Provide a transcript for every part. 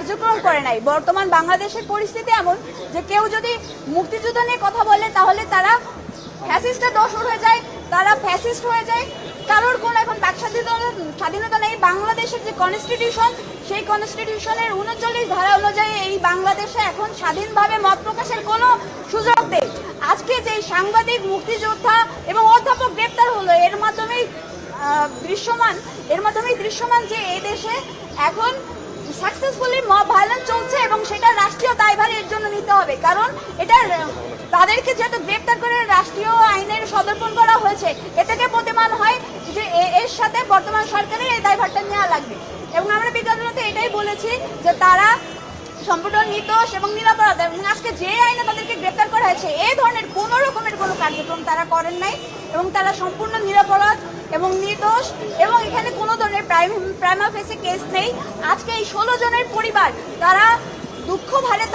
কার্যক্রম করে নাই। বর্তমান বাংলাদেশের পরিস্থিতি এমন যে কেউ যদি মুক্তিযুদ্ধ নিয়ে কথা বলে তাহলে তারা ফ্যাসিস্টের দোসর হয়ে যায়, তারা ফ্যাসিস্ট হয়ে যায়। কারোর কোনো এখন বাক স্বাধীনতা নেই। বাংলাদেশের যে কনস্টিটিউশন, সেই কনস্টিটিউশনের 39 ধারা অনুযায়ী এই বাংলাদেশে এখন স্বাধীনভাবে মত প্রকাশের কোনো সুযোগ নেই। আজকে যে সাংবাদিক, মুক্তিযোদ্ধা এবং অধ্যাপক গ্রেপ্তার হলো, এর মাধ্যমেই দৃশ্যমান যে এই দেশে এখন সাকসেসফুলি মব ভায়োলেন্স চলছে এবং সেটা রাষ্ট্রীয় দায়ভার এর জন্য নিতে হবে। কারণ এটা তাদেরকে যেহেতু গ্রেপ্তার করে রাষ্ট্রীয় আইনের সদর্পণ করা হয়েছে, এ থেকে প্রতিমান হয় যে এর সাথে বর্তমান সরকারের এই দায়ভারটা নেওয়া লাগবে। এবং আমরা বিগত দিনে এটাই বলেছি যে তারা সম্পূর্ণ নির্দোষ এবং নিরপরাধ। এবং আজকে যে আইনে তাদেরকে গ্রেপ্তার করা হয়েছে, এই ধরনের কোনো রকমের কোনো কার্যক্রম তারা করেন নাই এবং তারা সম্পূর্ণ নিরপরাধ এবং নির্দোষ, এবং এখানে কোনো ধরনের প্রাইমা ফেসি কেস নেই। আজকে এই 16 জনের পরিবার তারা দুঃখ ভারে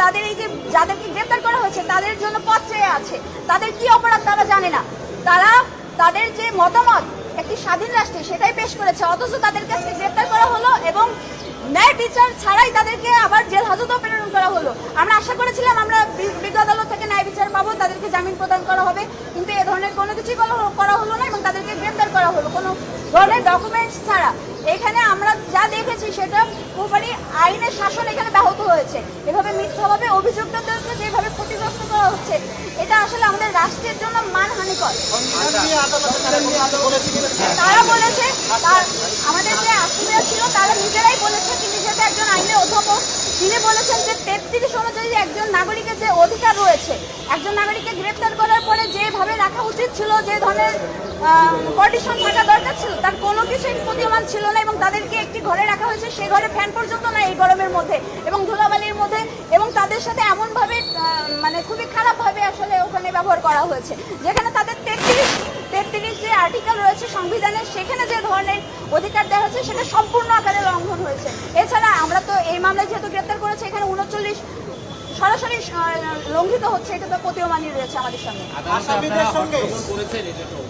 তাদের এই যে যাদেরকে গ্রেপ্তার করা হয়েছে তাদের জন্য পথ চেয়ে আছে। তাদের কি অপরাধ তারা জানে না। তারা তাদের যে মতামত একটি স্বাধীন রাষ্ট্রে সেটাই পেশ করেছে, অথচ তাদের কাছে গ্রেপ্তার করা হলো এবং ন্যায় বিচার ছাড়াই তাদেরকে আবার জেল হাজতেও প্রেরণ করা হলো। আমরা আশা করেছিলাম আমরা বিজ্ঞ আদালত থেকে ন্যায় বিচার পাবো, তাদেরকে জামিন প্রদান করা হবে, কিন্তু এ ধরনের কোনো কিছুই করা হলো না এবং তাদেরকে গ্রেপ্তার করা হলো কোনো ধরনের ডকুমেন্টস ছাড়া। এখানে আমরা যা দেখেছি সেটা পুরোপুরি আইনের শাসন এখানে ব্যাহত হয়েছে। এভাবে মিথ্যাভাবে অভিযুক্তদেরকে যেভাবে ক্ষতিগ্রস্ত করা হচ্ছে, এটা আসলে আমাদের রাষ্ট্রের জন্য মানহানিকর। তারা বলেছে, আমাদের যে আসামিরা ছিল তারা নিজেরাই বলেছে, তিনি যেহেতু একজন আইনের অধ্যাপক, তিনি বলেছেন যে 33 অনুযায়ী একজন নাগরিকের যে অধিকার রয়েছে, একজন নাগরিককে গ্রেপ্তার করার পরে যেভাবে রাখা উচিত ছিল, যে ধরনের কন্ডিশন থাকা দরকার ছিল, তার কোনো কিছুই প্রতীয়মান ছিল না এবং তাদেরকে একটি ঘরে রাখা হয়েছে, সে ঘরে ফ্যান পর্যন্ত না এই গরমের মধ্যে এবং ধুলাবালির মধ্যে, এবং তাদের সাথে এমনভাবে মানে খুবই খারাপভাবে আসলে ওখানে ব্যবহার করা হয়েছে, যেখানে তাদের 33 যে আর্টিকেল রয়েছে সংবিধানের, সেখানে যে ধরনের অধিকার দেওয়া হয়েছে সেটা সম্পূর্ণ আকারে লঙ্ঘন হয়েছে। এছাড়া আমরা তো এই মামলায় যেহেতু গ্রেপ্তার করেছে, এখানে 39 সরাসরি লঙ্ঘিত হচ্ছে, এটা তো প্রতীয়মানই রয়েছে আমাদের সামনে।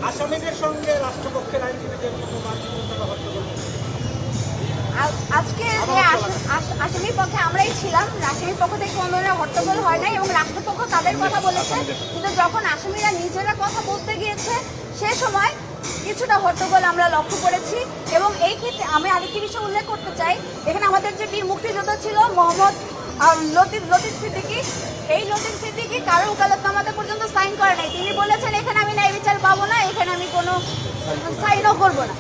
আসামিদের সঙ্গে রাষ্ট্রপক্ষের আইনজীবীদের আজকে আসামির পক্ষে আমরাই ছিলাম, আসামির পক্ষ থেকে কোনো ধরনের হট্টগোল হয় নাই এবং রাষ্ট্রপক্ষ তাদের কথা বলেছে, কিন্তু যখন আসামিরা নিজেরা কথা বলতে গিয়েছে সে সময় কিছুটা হট্টগোল আমরা লক্ষ্য করেছি। এবং এই ক্ষেত্রে আমি আরেকটি বিষয় উল্লেখ করতে চাই, এখানে আমাদের যে বীর মুক্তিযোদ্ধা ছিল মোহাম্মদ লতিফ সিদ্দিকী, এই লতিফ সিদ্দিকী কারো ওকালতনামাতে পর্যন্ত সাইন করে নাই। তিনি বলেছেন এখানে আমি ন্যায় বিচার পাবো না, এখানে আমি কোনো সাইনও করবো না।